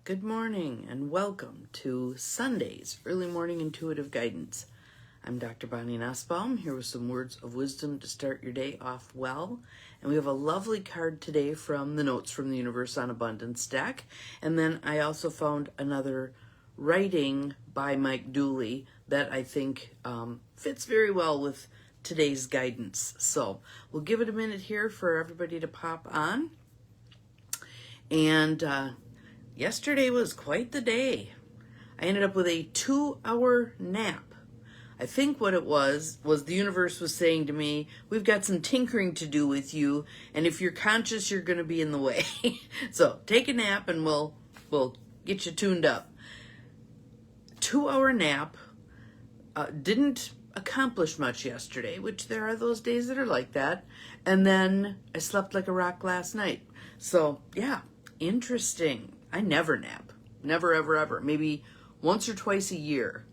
Good morning and welcome to Sunday's Early Morning Intuitive Guidance. I'm Dr. Bonnie Nussbaum, here with some words of wisdom to start your day off well. And we have a lovely card today from the Notes from the Universe on Abundance deck. And then I also found another writing by Mike Dooley that I think fits very well with today's guidance. So we'll give it a minute here for everybody to pop on. And yesterday was quite the day. I ended up with a 2-hour nap. I think what it was the universe was saying to me, we've got some tinkering to do with you, and if you're conscious, you're going to be in the way. So take a nap and we'll get you tuned up. 2-hour nap. Didn't accomplish much yesterday, which there are those days that are like that. And then I slept like a rock last night. So yeah, interesting. I never nap. Never, ever, ever. Maybe once or twice a year.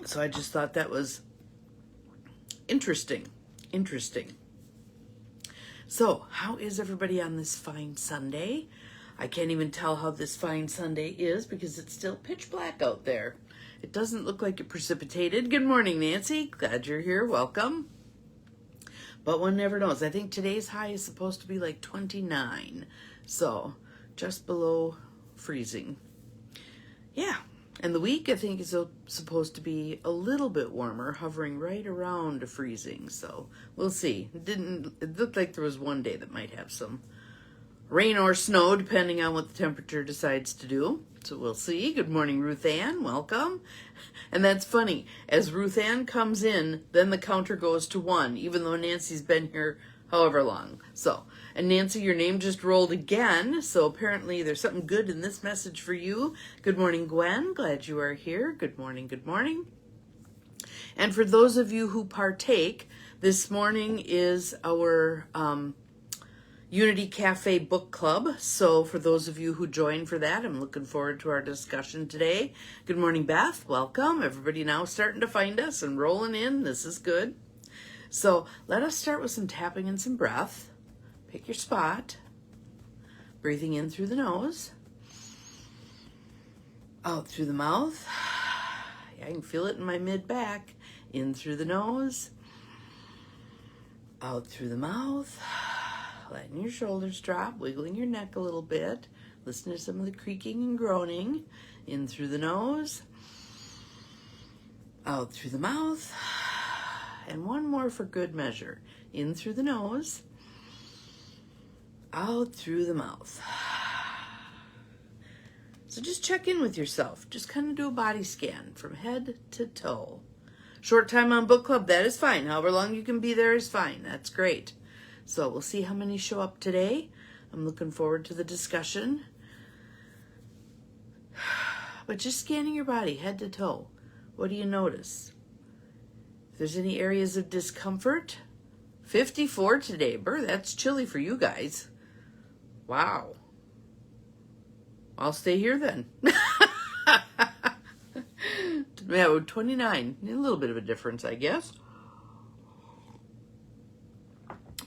So I just thought that was interesting. So how is everybody on this fine Sunday? I can't even tell how this fine Sunday is because it's still pitch black out there. It doesn't look like it precipitated. Good morning, Nancy. Glad you're here. Welcome. But one never knows. I think today's high is supposed to be like 29. So just below freezing. Yeah. And the week, I think, is supposed to be a little bit warmer, hovering right around freezing. So we'll see. It looked like there was one day that might have some rain or snow, depending on what the temperature decides to do. So we'll see. Good morning, Ruth Ann. Welcome. And that's funny. As Ruth Ann comes in, then the counter goes to 1, even though Nancy's been here however long. So, and Nancy, your name just rolled again. So apparently there's something good in this message for you. Good morning, Gwen. Glad you are here. Good morning. Good morning. And for those of you who partake, this morning is our Unity Cafe Book Club. So for those of you who join for that, I'm looking forward to our discussion today. Good morning, Beth. Welcome. Everybody now starting to find us and rolling in. This is good. So let us start with some tapping and some breath. Pick your spot. Breathing in through the nose. Out through the mouth. Yeah, I can feel it in my mid-back. In through the nose. Out through the mouth. Letting your shoulders drop, wiggling your neck a little bit. Listen to some of the creaking and groaning. In through the nose. Out through the mouth. And one more for good measure. In through the nose. Out through the mouth. So just check in with yourself. Just kind of do a body scan from head to toe. Short time on book club, that is fine. However long you can be there is fine. That's great. So we'll see how many show up today. I'm looking forward to the discussion. But just scanning your body head to toe. What do you notice? If there's any areas of discomfort, 54 today. Brr, that's chilly for you guys. Wow. I'll stay here then. Yeah, 29. A little bit of a difference, I guess.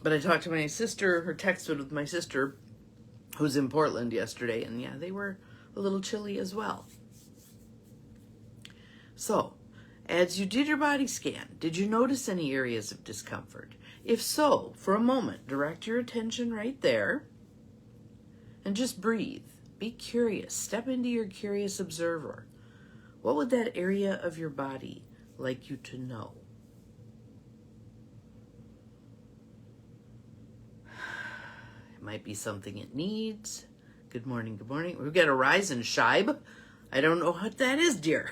But I talked to my sister, or texted with my sister, who's in Portland yesterday, and yeah, they were a little chilly as well. So, as you did your body scan, did you notice any areas of discomfort? If so, for a moment, direct your attention right there and just breathe. Be curious. Step into your curious observer. What would that area of your body like you to know? It might be something it needs. Good morning, good morning. We've got a rise in Shibe. I don't know what that is, dear.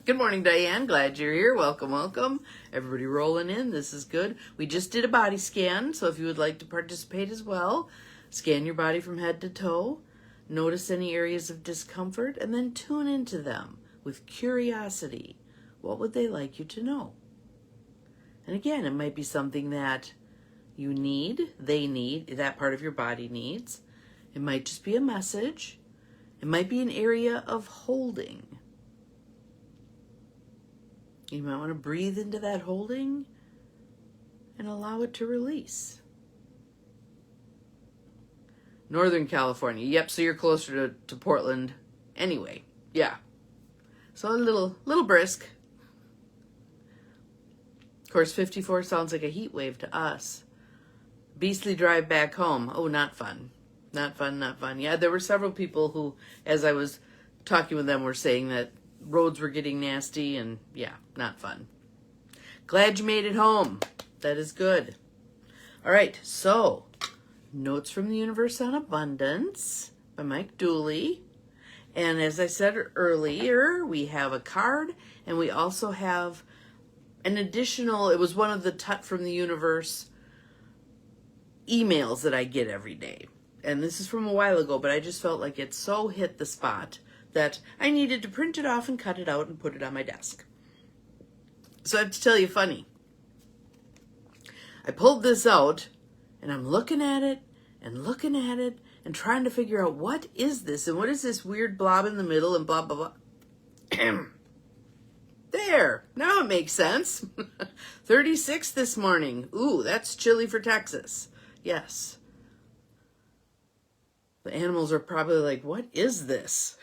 Good morning, Diane. Glad you're here. Welcome, welcome. Everybody rolling in. This is good. We just did a body scan, so if you would like to participate as well, scan your body from head to toe. Notice any areas of discomfort, and then tune into them with curiosity. What would they like you to know? And again, it might be something that you need, they need, that part of your body needs. It might just be a message. It might be an area of holding. You might want to breathe into that holding and allow it to release. Northern California. Yep, so you're closer to Portland anyway. Yeah. So a little brisk. Of course, 54 sounds like a heat wave to us. Beastly drive back home. Oh, not fun. Not fun, not fun. Yeah, there were several people who, as I was talking with them, were saying that roads were getting nasty and, yeah, not fun. Glad you made it home. That is good. All right, so Notes from the Universe on Abundance by Mike Dooley. And as I said earlier, we have a card, and we also have an additional, it was one of the Tut from the Universe emails that I get every day. And this is from a while ago, but I just felt like it so hit the spot that I needed to print it off and cut it out and put it on my desk. So I have to tell you funny. I pulled this out, and I'm looking at it and trying to figure out what is this and what is this weird blob in the middle and blah, blah, blah. There, now it makes sense. 36 this morning. Ooh, that's chilly for Texas. Yes. The animals are probably like, what is this?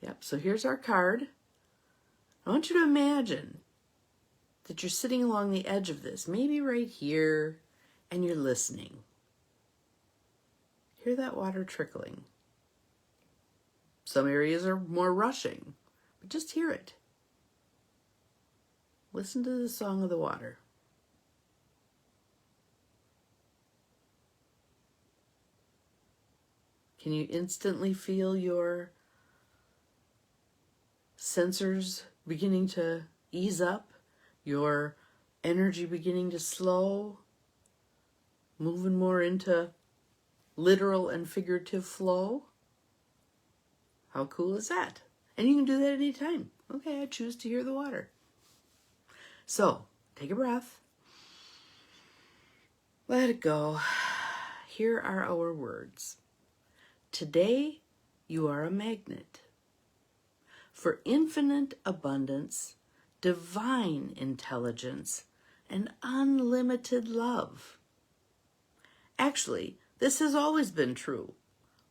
Yep, so here's our card. I want you to imagine that you're sitting along the edge of this, maybe right here, and you're listening. Hear that water trickling. Some areas are more rushing, but just hear it. Listen to the song of the water. Can you instantly feel your sensors beginning to ease up? Your energy beginning to slow? Moving more into literal and figurative flow? How cool is that? And you can do that anytime. Okay, I choose to hear the water. So, take a breath. Let it go. Here are our words. Today, you are a magnet for infinite abundance, divine intelligence, and unlimited love. Actually, this has always been true.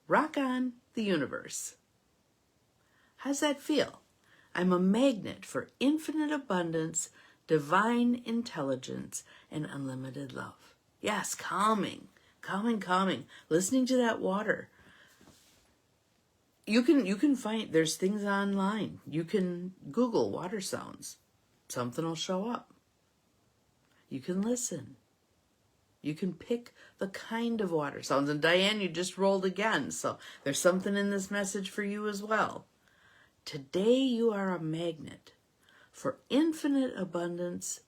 Rock on, the universe. How's that feel? I'm a magnet for infinite abundance, divine intelligence, and unlimited love. Yes, calming, calming. Listening to that water. You can find, there's things online. You can Google water sounds. Something will show up. You can listen. You can pick the kind of water sounds. And Diane, you just rolled again. So there's something in this message for you as well. Today you are a magnet for infinite abundance,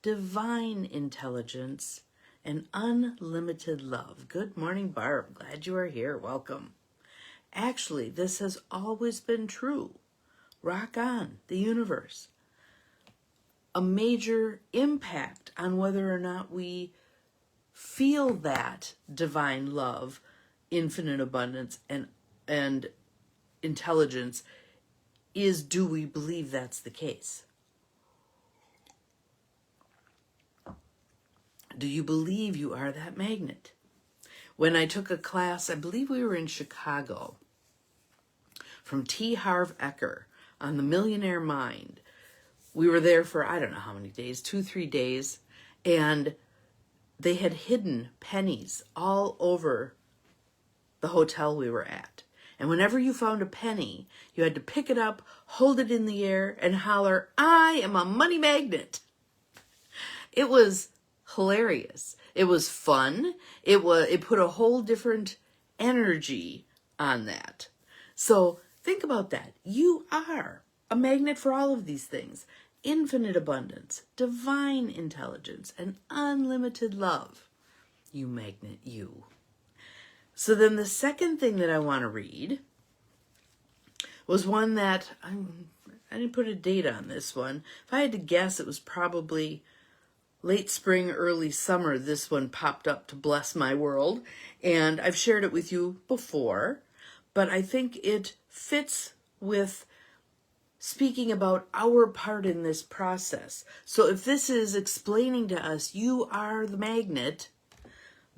divine intelligence, and unlimited love. Good morning, Barb. Glad you are here. Welcome. Actually, this has always been true. Rock on, the universe. A major impact on whether or not we feel that divine love, infinite abundance, and intelligence is, do we believe that's the case? Do you believe you are that magnet? When I took a class, I believe we were in Chicago, from T. Harv Eker on the Millionaire Mind. We were there for, I don't know how many days, 2-3 days, and they had hidden pennies all over the hotel we were at. And whenever you found a penny, you had to pick it up, hold it in the air, and holler, I am a money magnet. It was hilarious. It was fun. It put a whole different energy on that. So think about that. You are a magnet for all of these things. Infinite abundance, divine intelligence, and unlimited love. You magnet, you. So then the second thing that I want to read was one that, I didn't put a date on this one. If I had to guess, it was probably late spring, early summer. This one popped up to bless my world. And I've shared it with you before, but I think it fits with speaking about our part in this process. So if this is explaining to us, you are the magnet,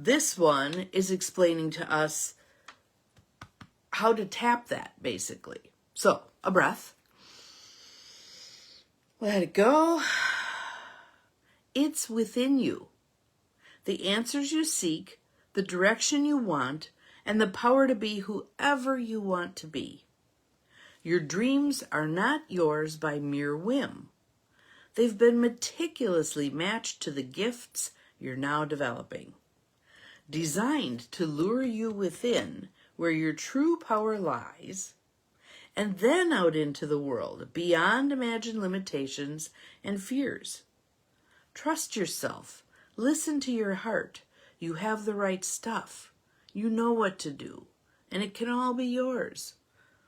This one is explaining to us how to tap that, basically. So, a breath. Let it go. It's within you. The answers you seek, the direction you want, and the power to be whoever you want to be. Your dreams are not yours by mere whim. They've been meticulously matched to the gifts you're now developing. Designed to lure you within where your true power lies, and then out into the world beyond imagined limitations and fears. Trust yourself. Listen to your heart. You have the right stuff. You know what to do, and it can all be yours.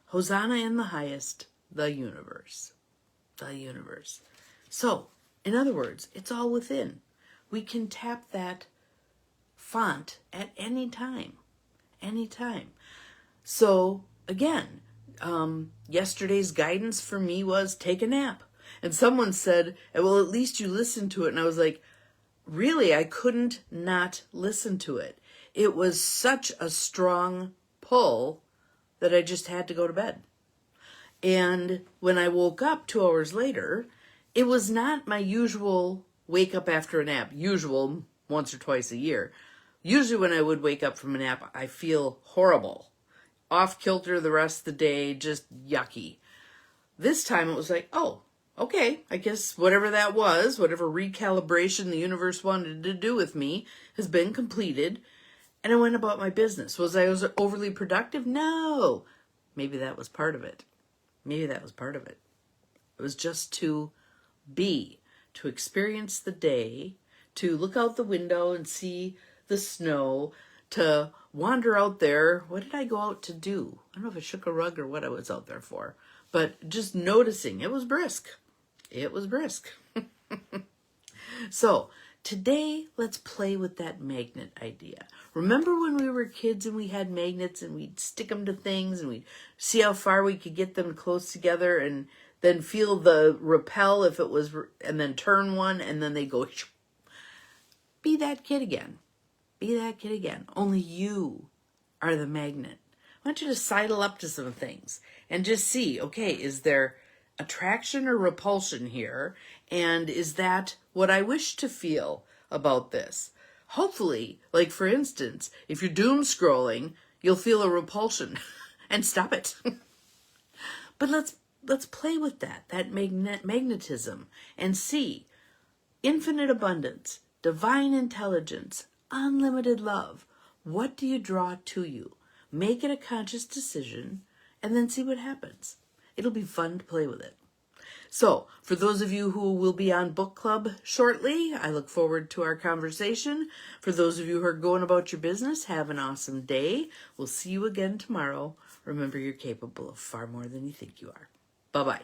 Hosanna in the highest, the universe. The universe. So, in other words, it's all within. We can tap that font at any time. Anytime. So, again, yesterday's guidance for me was take a nap. And someone said, well, at least you listened to it. And I was like, really, I couldn't not listen to it. It was such a strong pull that I just had to go to bed. And when I woke up 2 hours later, it was not my usual wake up after a nap, usual once or twice a year. Usually when I would wake up from a nap, I feel horrible. Off kilter the rest of the day, just yucky. This time it was like, oh, okay, I guess whatever that was, whatever recalibration the universe wanted to do with me has been completed. And I went about my business. Was I overly productive? No. Maybe that was part of it. Maybe that was part of it. It was just to be, to experience the day, to look out the window and see the snow, to wander out there. What did I go out to do? I don't know if I shook a rug or what I was out there for, but just noticing. It was brisk. It was brisk. So today, let's play with that magnet idea. Remember when we were kids and we had magnets and we'd stick them to things and we'd see how far we could get them close together and then feel the repel if it was, and then turn one and then they go. Be that kid again. Be that kid again. Only you are the magnet. I want you to sidle up to some things and just see, okay, is there attraction or repulsion here? And is that what I wish to feel about this? Hopefully, like for instance, if you're doom scrolling, you'll feel a repulsion and stop it. But let's play with that magnetism and see infinite abundance, divine intelligence, unlimited love. What do you draw to you? Make it a conscious decision and then see what happens. It'll be fun to play with it. So, for those of you who will be on book club shortly, I look forward to our conversation. For those of you who are going about your business, have an awesome day. We'll see you again tomorrow. Remember, you're capable of far more than you think you are. Bye-bye.